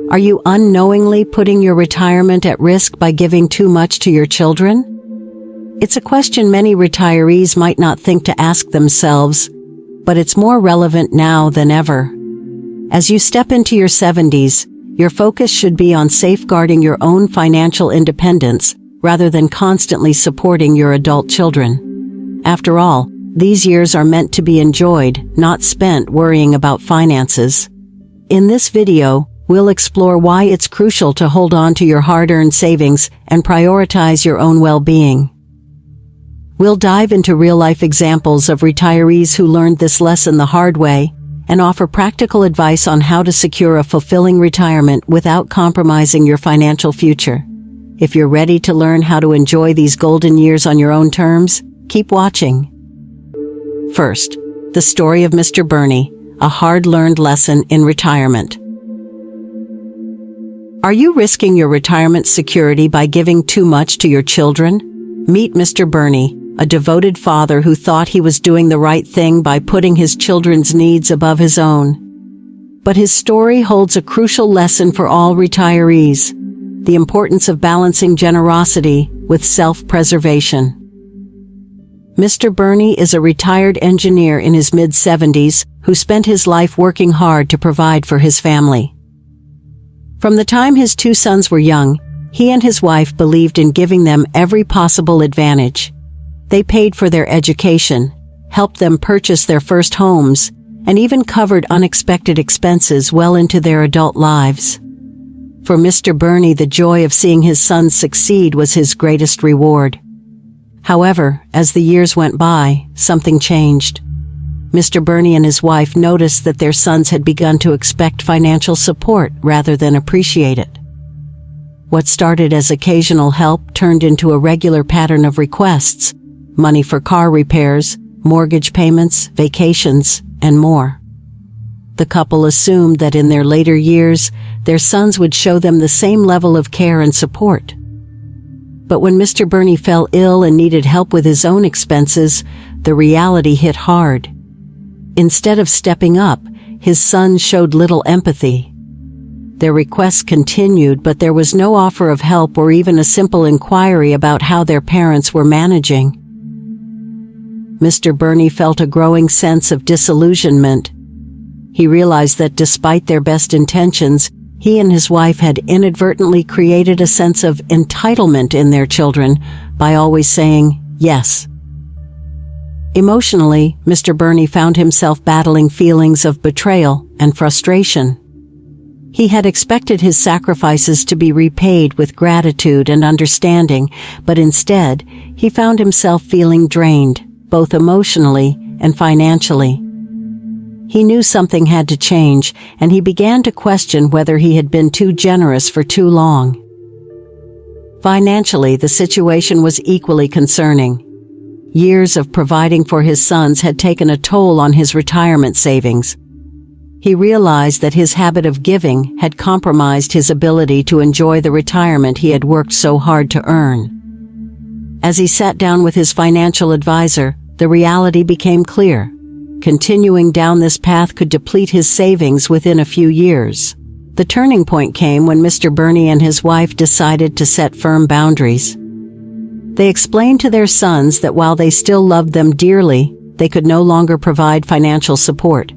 Are you unknowingly putting your retirement at risk by giving too much to your children? It's a question many retirees might not think to ask themselves, but it's more relevant now than ever. As you step into your 70s, your focus should be on safeguarding your own financial independence rather than constantly supporting your adult children. After all, these years are meant to be enjoyed, not spent worrying about finances. In this video, we'll explore why it's crucial to hold on to your hard-earned savings and prioritize your own well-being. We'll dive into real-life examples of retirees who learned this lesson the hard way and offer practical advice on how to secure a fulfilling retirement without compromising your financial future. If you're ready to learn how to enjoy these golden years on your own terms, keep watching. First, the story of Mr. Bernie, a hard-learned lesson in retirement. Are you risking your retirement security by giving too much to your children? Meet Mr. Bernie, a devoted father who thought he was doing the right thing by putting his children's needs above his own. But his story holds a crucial lesson for all retirees: the importance of balancing generosity with self-preservation. Mr. Bernie is a retired engineer in his mid-70s who spent his life working hard to provide for his family. From the time his two sons were young, he and his wife believed in giving them every possible advantage. They paid for their education, helped them purchase their first homes, and even covered unexpected expenses well into their adult lives. For Mr. Bernie, the joy of seeing his sons succeed was his greatest reward. However, as the years went by, something changed. Mr. Bernie and his wife noticed that their sons had begun to expect financial support rather than appreciate it. What started as occasional help turned into a regular pattern of requests: money for car repairs, mortgage payments, vacations, and more. The couple assumed that in their later years, their sons would show them the same level of care and support. But when Mr. Bernie fell ill and needed help with his own expenses, the reality hit hard. Instead of stepping up, his sons showed little empathy. Their requests continued, but there was no offer of help or even a simple inquiry about how their parents were managing. Mr. Bernie felt a growing sense of disillusionment. He realized that despite their best intentions, he and his wife had inadvertently created a sense of entitlement in their children by always saying yes. Emotionally, Mr. Bernie found himself battling feelings of betrayal and frustration. He had expected his sacrifices to be repaid with gratitude and understanding, but instead, he found himself feeling drained, both emotionally and financially. He knew something had to change, and he began to question whether he had been too generous for too long. Financially, the situation was equally concerning. Years of providing for his sons had taken a toll on his retirement savings. He realized that his habit of giving had compromised his ability to enjoy the retirement he had worked so hard to earn. As he sat down with his financial advisor, the reality became clear. Continuing down this path could deplete his savings within a few years. The turning point came when Mr. Bernie and his wife decided to set firm boundaries. They explained to their sons that while they still loved them dearly, they could no longer provide financial support.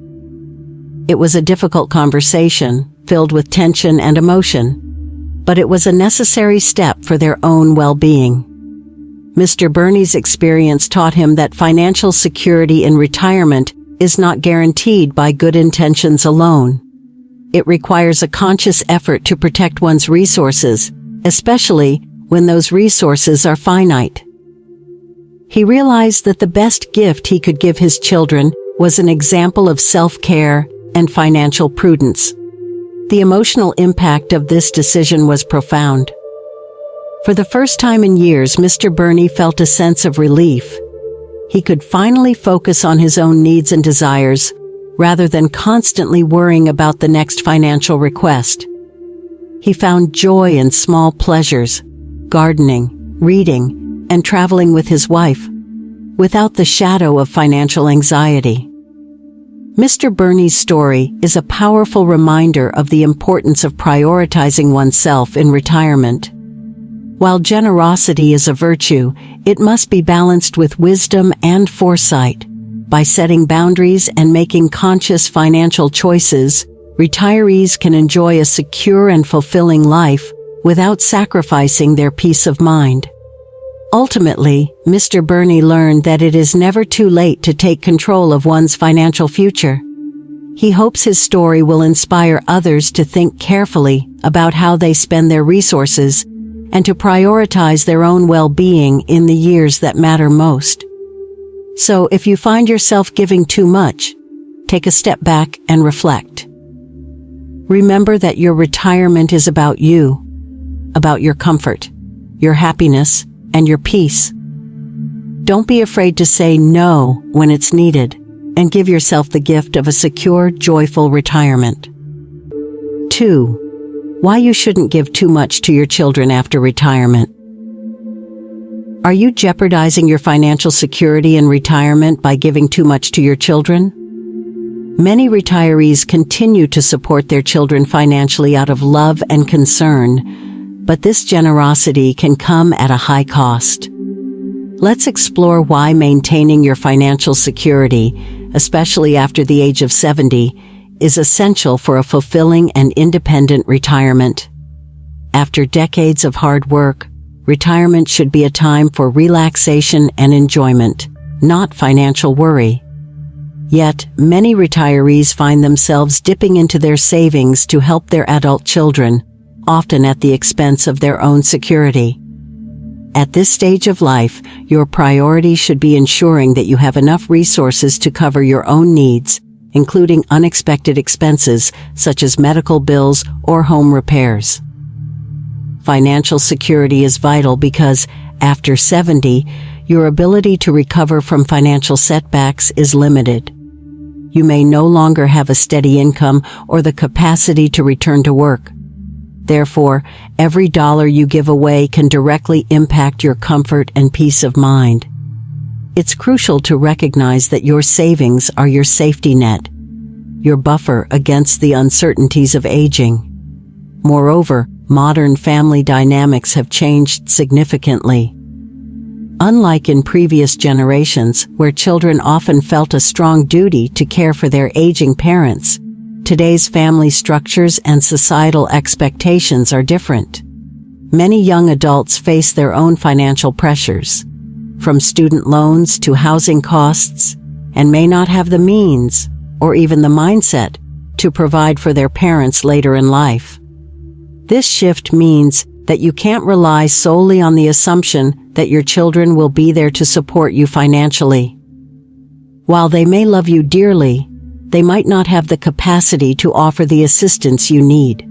It was a difficult conversation, filled with tension and emotion, but it was a necessary step for their own well-being. Mr. Bernie's experience taught him that financial security in retirement is not guaranteed by good intentions alone. It requires a conscious effort to protect one's resources, especially when those resources are finite. He realized that the best gift he could give his children was an example of self-care and financial prudence. The emotional impact of this decision was profound. For the first time in years, Mr. Bernie felt a sense of relief. He could finally focus on his own needs and desires, rather than constantly worrying about the next financial request. He found joy in small pleasures, gardening, reading, and traveling with his wife, without the shadow of financial anxiety. Mr. Bernie's story is a powerful reminder of the importance of prioritizing oneself in retirement. While generosity is a virtue, it must be balanced with wisdom and foresight. By setting boundaries and making conscious financial choices, retirees can enjoy a secure and fulfilling life without sacrificing their peace of mind. Ultimately, Mr. Bernie learned that it is never too late to take control of one's financial future. He hopes his story will inspire others to think carefully about how they spend their resources and to prioritize their own well-being in the years that matter most. So if you find yourself giving too much, take a step back and reflect. Remember that your retirement is about you, about your comfort, your happiness, and your peace. Don't be afraid to say no when it's needed, and give yourself the gift of a secure, joyful retirement. 2. Why you shouldn't give too much to your children after retirement. Are you jeopardizing your financial security in retirement by giving too much to your children? Many retirees continue to support their children financially out of love and concern, but this generosity can come at a high cost. Let's explore why maintaining your financial security, especially after the age of 70, is essential for a fulfilling and independent retirement. After decades of hard work, retirement should be a time for relaxation and enjoyment, not financial worry. Yet, many retirees find themselves dipping into their savings to help their adult children, often at the expense of their own security. At this stage of life, your priority should be ensuring that you have enough resources to cover your own needs, including unexpected expenses such as medical bills or home repairs. Financial security is vital because, after 70, your ability to recover from financial setbacks is limited. You may no longer have a steady income or the capacity to return to work. Therefore, every dollar you give away can directly impact your comfort and peace of mind. It's crucial to recognize that your savings are your safety net, your buffer against the uncertainties of aging. Moreover, modern family dynamics have changed significantly. Unlike in previous generations, where children often felt a strong duty to care for their aging parents, today's family structures and societal expectations are different. Many young adults face their own financial pressures, from student loans to housing costs, and may not have the means, or even the mindset, to provide for their parents later in life. This shift means that you can't rely solely on the assumption that your children will be there to support you financially. While they may love you dearly, they might not have the capacity to offer the assistance you need.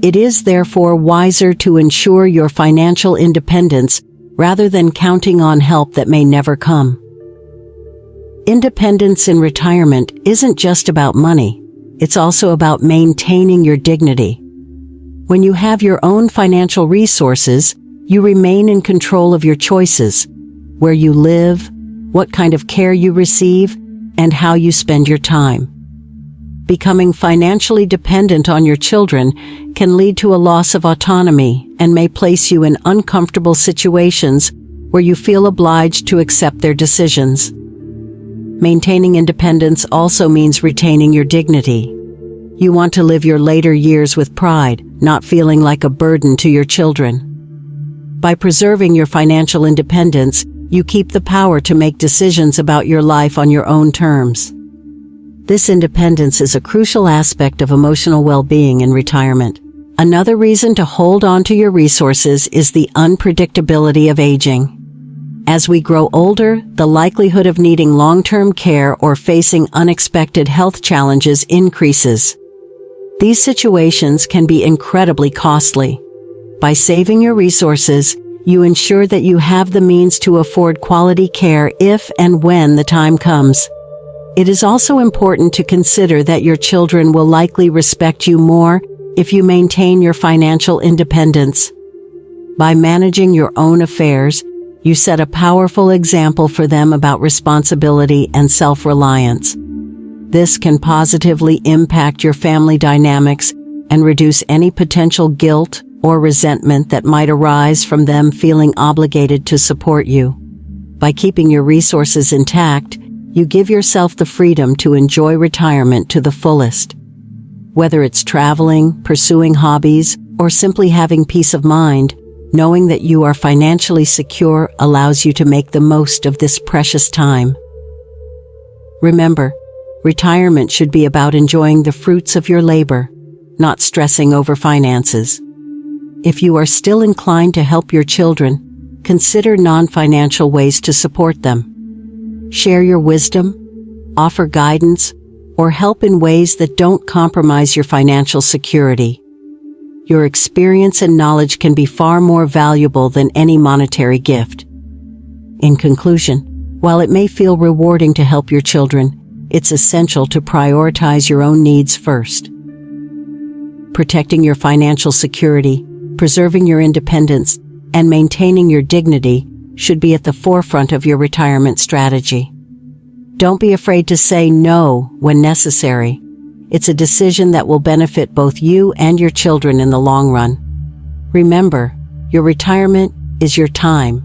It is therefore wiser to ensure your financial independence rather than counting on help that may never come. Independence in retirement isn't just about money, it's also about maintaining your dignity. When you have your own financial resources, you remain in control of your choices, where you live, what kind of care you receive, and how you spend your time. Becoming financially dependent on your children can lead to a loss of autonomy and may place you in uncomfortable situations where you feel obliged to accept their decisions. Maintaining independence also means retaining your dignity. You want to live your later years with pride, not feeling like a burden to your children. By preserving your financial independence, you keep the power to make decisions about your life on your own terms. This independence is a crucial aspect of emotional well-being in retirement. Another reason to hold on to your resources is the unpredictability of aging. As we grow older, the likelihood of needing long-term care or facing unexpected health challenges increases. These situations can be incredibly costly. By saving your resources, you ensure that you have the means to afford quality care if and when the time comes. It is also important to consider that your children will likely respect you more if you maintain your financial independence. By managing your own affairs, you set a powerful example for them about responsibility and self-reliance. This can positively impact your family dynamics and reduce any potential guilt or resentment that might arise from them feeling obligated to support you. By keeping your resources intact, you give yourself the freedom to enjoy retirement to the fullest. Whether it's traveling, pursuing hobbies, or simply having peace of mind, knowing that you are financially secure allows you to make the most of this precious time. Remember, retirement should be about enjoying the fruits of your labor, not stressing over finances. If you are still inclined to help your children, consider non-financial ways to support them. Share your wisdom, offer guidance, or help in ways that don't compromise your financial security. Your experience and knowledge can be far more valuable than any monetary gift. In conclusion, while it may feel rewarding to help your children, it's essential to prioritize your own needs first. Protecting your financial security, preserving your independence, and maintaining your dignity should be at the forefront of your retirement strategy. Don't be afraid to say no when necessary. It's a decision that will benefit both you and your children in the long run. Remember, your retirement is your time.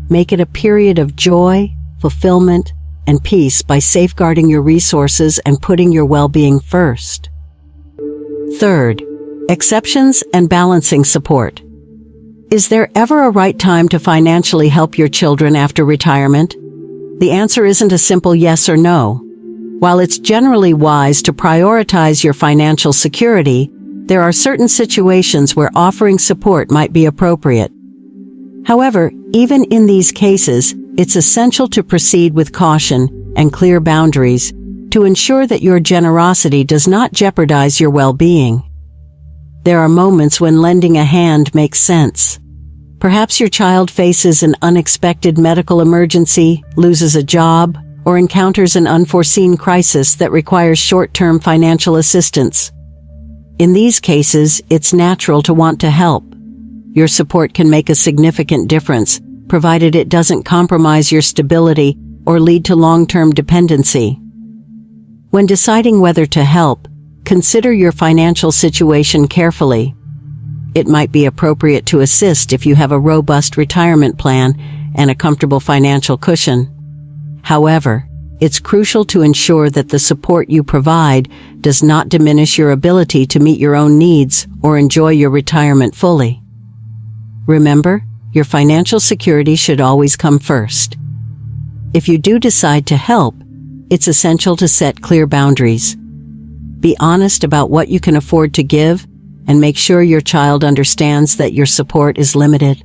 Make it a period of joy, fulfillment, and peace by safeguarding your resources and putting your well-being first. Third, exceptions and balancing support. Is there ever a right time to financially help your children after retirement? The answer isn't a simple yes or no. While it's generally wise to prioritize your financial security, there are certain situations where offering support might be appropriate. However, even in these cases, it's essential to proceed with caution and clear boundaries to ensure that your generosity does not jeopardize your well-being. There are moments when lending a hand makes sense. Perhaps your child faces an unexpected medical emergency, loses a job, or encounters an unforeseen crisis that requires short-term financial assistance. In these cases, it's natural to want to help. Your support can make a significant difference, provided it doesn't compromise your stability or lead to long-term dependency. When deciding whether to help, consider your financial situation carefully. It might be appropriate to assist if you have a robust retirement plan and a comfortable financial cushion. However, it's crucial to ensure that the support you provide does not diminish your ability to meet your own needs or enjoy your retirement fully. Remember, your financial security should always come first. If you do decide to help, it's essential to set clear boundaries. Be honest about what you can afford to give and make sure your child understands that your support is limited.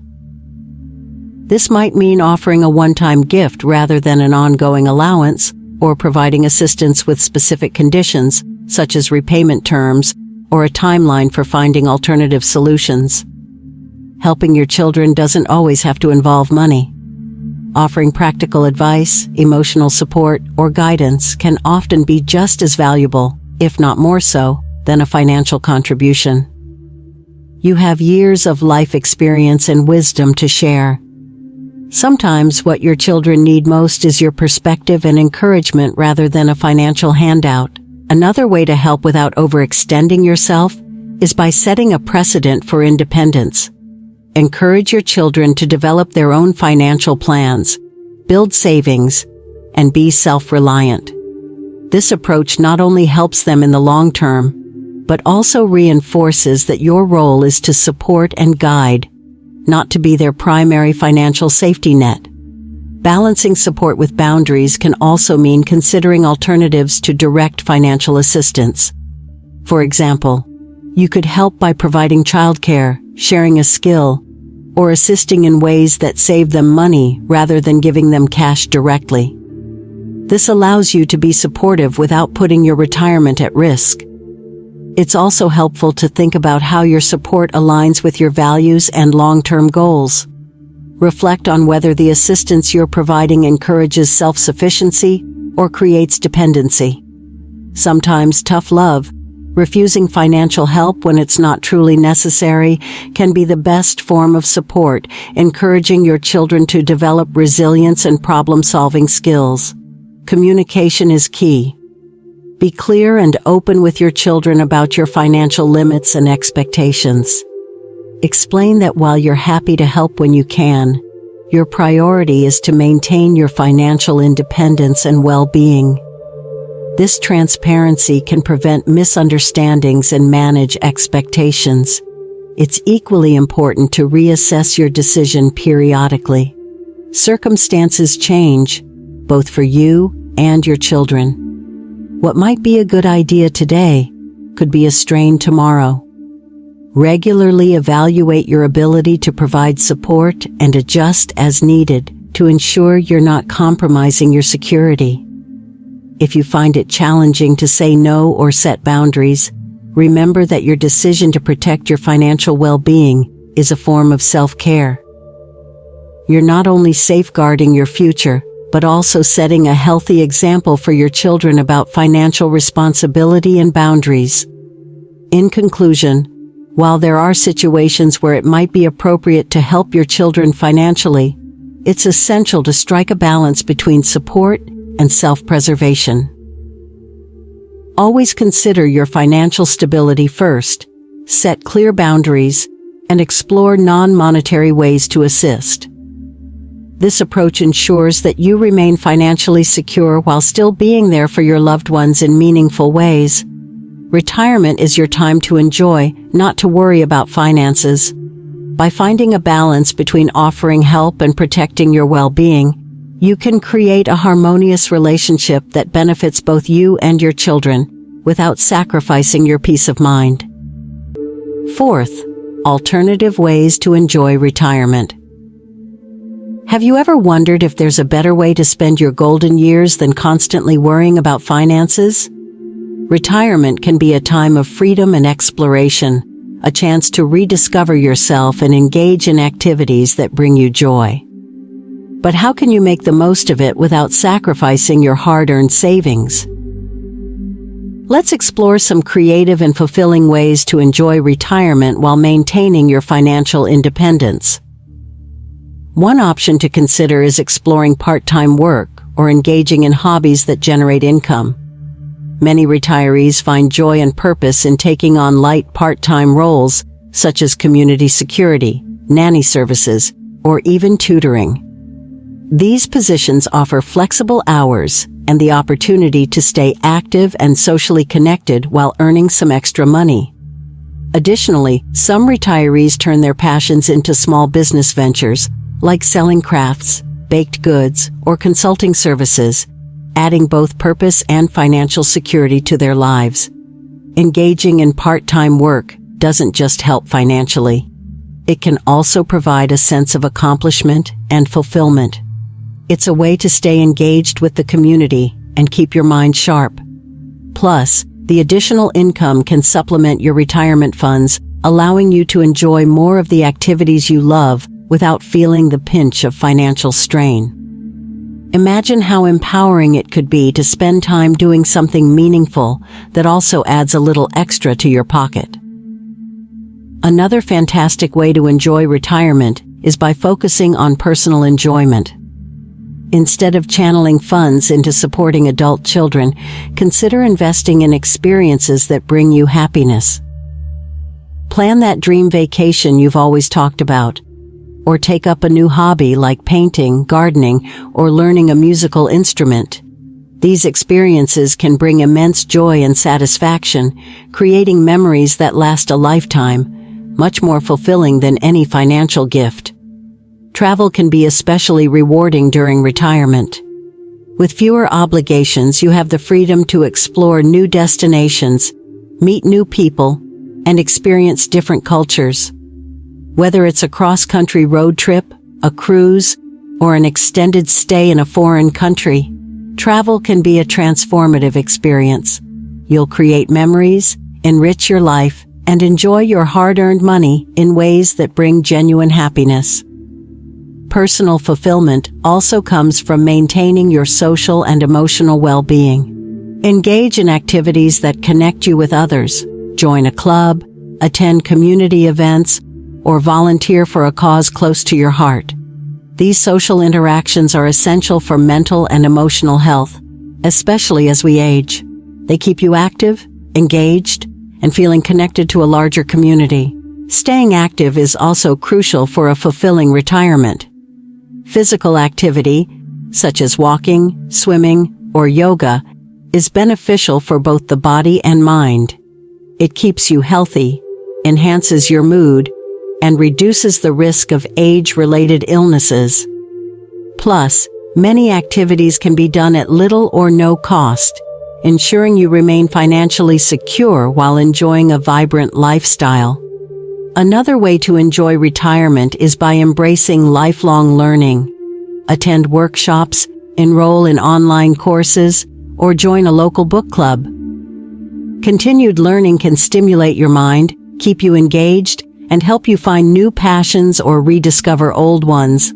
This might mean offering a one-time gift rather than an ongoing allowance, or providing assistance with specific conditions, such as repayment terms, or a timeline for finding alternative solutions. Helping your children doesn't always have to involve money. Offering practical advice, emotional support, or guidance can often be just as valuable, if not more so, than a financial contribution. You have years of life experience and wisdom to share. Sometimes what your children need most is your perspective and encouragement rather than a financial handout. Another way to help without overextending yourself is by setting a precedent for independence. Encourage your children to develop their own financial plans, build savings, and be self-reliant. This approach not only helps them in the long term, but also reinforces that your role is to support and guide, not to be their primary financial safety net. Balancing support with boundaries can also mean considering alternatives to direct financial assistance. For example, you could help by providing childcare, sharing a skill, or assisting in ways that save them money rather than giving them cash directly. This allows you to be supportive without putting your retirement at risk. It's also helpful to think about how your support aligns with your values and long-term goals. Reflect on whether the assistance you're providing encourages self-sufficiency or creates dependency. Sometimes tough love, refusing financial help when it's not truly necessary, can be the best form of support, encouraging your children to develop resilience and problem-solving skills. Communication is key. Be clear and open with your children about your financial limits and expectations. Explain that while you're happy to help when you can, your priority is to maintain your financial independence and well-being. This transparency can prevent misunderstandings and manage expectations. It's equally important to reassess your decision periodically. Circumstances change, both for you and your children. What might be a good idea today could be a strain tomorrow. Regularly evaluate your ability to provide support and adjust as needed to ensure you're not compromising your security. If you find it challenging to say no or set boundaries, remember that your decision to protect your financial well-being is a form of self-care. You're not only safeguarding your future, but also setting a healthy example for your children about financial responsibility and boundaries. In conclusion, while there are situations where it might be appropriate to help your children financially, it's essential to strike a balance between support and self-preservation. Always consider your financial stability first, set clear boundaries, and explore non-monetary ways to assist. This approach ensures that you remain financially secure while still being there for your loved ones in meaningful ways. Retirement is your time to enjoy, not to worry about finances. By finding a balance between offering help and protecting your well-being, you can create a harmonious relationship that benefits both you and your children, without sacrificing your peace of mind. Fourth, alternative ways to enjoy retirement. Have you ever wondered if there's a better way to spend your golden years than constantly worrying about finances? Retirement can be a time of freedom and exploration, a chance to rediscover yourself and engage in activities that bring you joy. But how can you make the most of it without sacrificing your hard-earned savings? Let's explore some creative and fulfilling ways to enjoy retirement while maintaining your financial independence. One option to consider is exploring part-time work or engaging in hobbies that generate income. Many retirees find joy and purpose in taking on light part-time roles such as community security, nanny services, or even tutoring. These positions offer flexible hours and the opportunity to stay active and socially connected while earning some extra money. Additionally, some retirees turn their passions into small business ventures, like selling crafts, baked goods, or consulting services, adding both purpose and financial security to their lives. Engaging in part-time work doesn't just help financially. It can also provide a sense of accomplishment and fulfillment. It's a way to stay engaged with the community and keep your mind sharp. Plus, the additional income can supplement your retirement funds, allowing you to enjoy more of the activities you love without feeling the pinch of financial strain. Imagine how empowering it could be to spend time doing something meaningful that also adds a little extra to your pocket. Another fantastic way to enjoy retirement is by focusing on personal enjoyment. Instead of channeling funds into supporting adult children, consider investing in experiences that bring you happiness. Plan that dream vacation you've always talked about, or take up a new hobby like painting, gardening, or learning a musical instrument. These experiences can bring immense joy and satisfaction, creating memories that last a lifetime, much more fulfilling than any financial gift. Travel can be especially rewarding during retirement. With fewer obligations, you have the freedom to explore new destinations, meet new people, and experience different cultures. Whether it's a cross-country road trip, a cruise, or an extended stay in a foreign country, travel can be a transformative experience. You'll create memories, enrich your life, and enjoy your hard-earned money in ways that bring genuine happiness. Personal fulfillment also comes from maintaining your social and emotional well-being. Engage in activities that connect you with others. Join a club, attend community events, or volunteer for a cause close to your heart. These social interactions are essential for mental and emotional health, especially as we age. They keep you active, engaged, and feeling connected to a larger community. Staying active is also crucial for a fulfilling retirement. Physical activity, such as walking, swimming, or yoga, is beneficial for both the body and mind. It keeps you healthy, enhances your mood, and reduces the risk of age-related illnesses. Plus, many activities can be done at little or no cost, ensuring you remain financially secure while enjoying a vibrant lifestyle. Another way to enjoy retirement is by embracing lifelong learning. Attend workshops, enroll in online courses, or join a local book club. Continued learning can stimulate your mind, keep you engaged, and help you find new passions or rediscover old ones.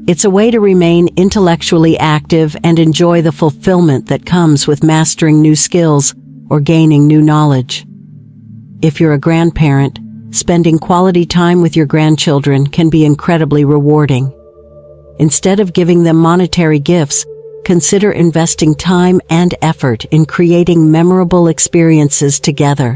It's a way to remain intellectually active and enjoy the fulfillment that comes with mastering new skills or gaining new knowledge. If you're a grandparent, spending quality time with your grandchildren can be incredibly rewarding. Instead of giving them monetary gifts, consider investing time and effort in creating memorable experiences together.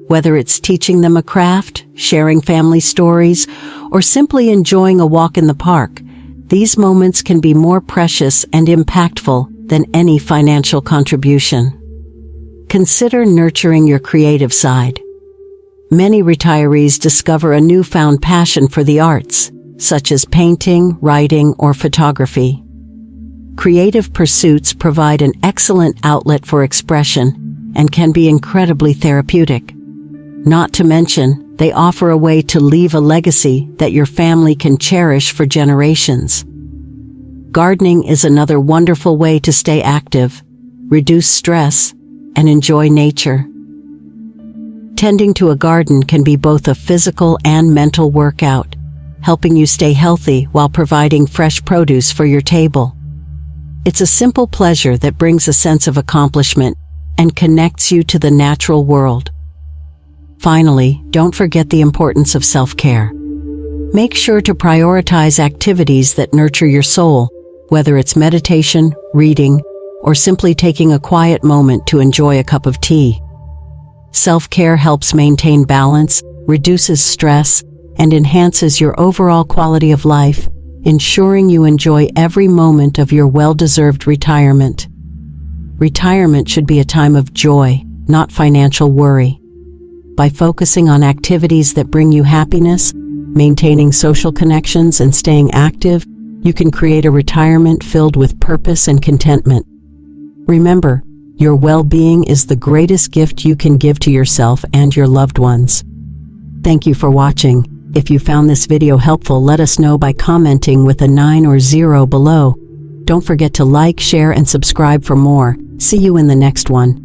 Whether it's teaching them a craft, sharing family stories, or simply enjoying a walk in the park, these moments can be more precious and impactful than any financial contribution. Consider nurturing your creative side. Many retirees discover a newfound passion for the arts, such as painting, writing, or photography. Creative pursuits provide an excellent outlet for expression and can be incredibly therapeutic. Not to mention, they offer a way to leave a legacy that your family can cherish for generations. Gardening is another wonderful way to stay active, reduce stress, and enjoy nature. Tending to a garden can be both a physical and mental workout, helping you stay healthy while providing fresh produce for your table. It's a simple pleasure that brings a sense of accomplishment and connects you to the natural world. Finally, don't forget the importance of self-care. Make sure to prioritize activities that nurture your soul, whether it's meditation, reading, or simply taking a quiet moment to enjoy a cup of tea. Self-care helps maintain balance, reduces stress, and enhances your overall quality of life, ensuring you enjoy every moment of your well-deserved retirement. Retirement should be a time of joy, not financial worry. By focusing on activities that bring you happiness, maintaining social connections, and staying active, you can create a retirement filled with purpose and contentment. Remember, your well-being is the greatest gift you can give to yourself and your loved ones. Thank you for watching. If you found this video helpful, let us know by commenting with a 9 or 0 below. Don't forget to like, share, and subscribe for more. See you in the next one.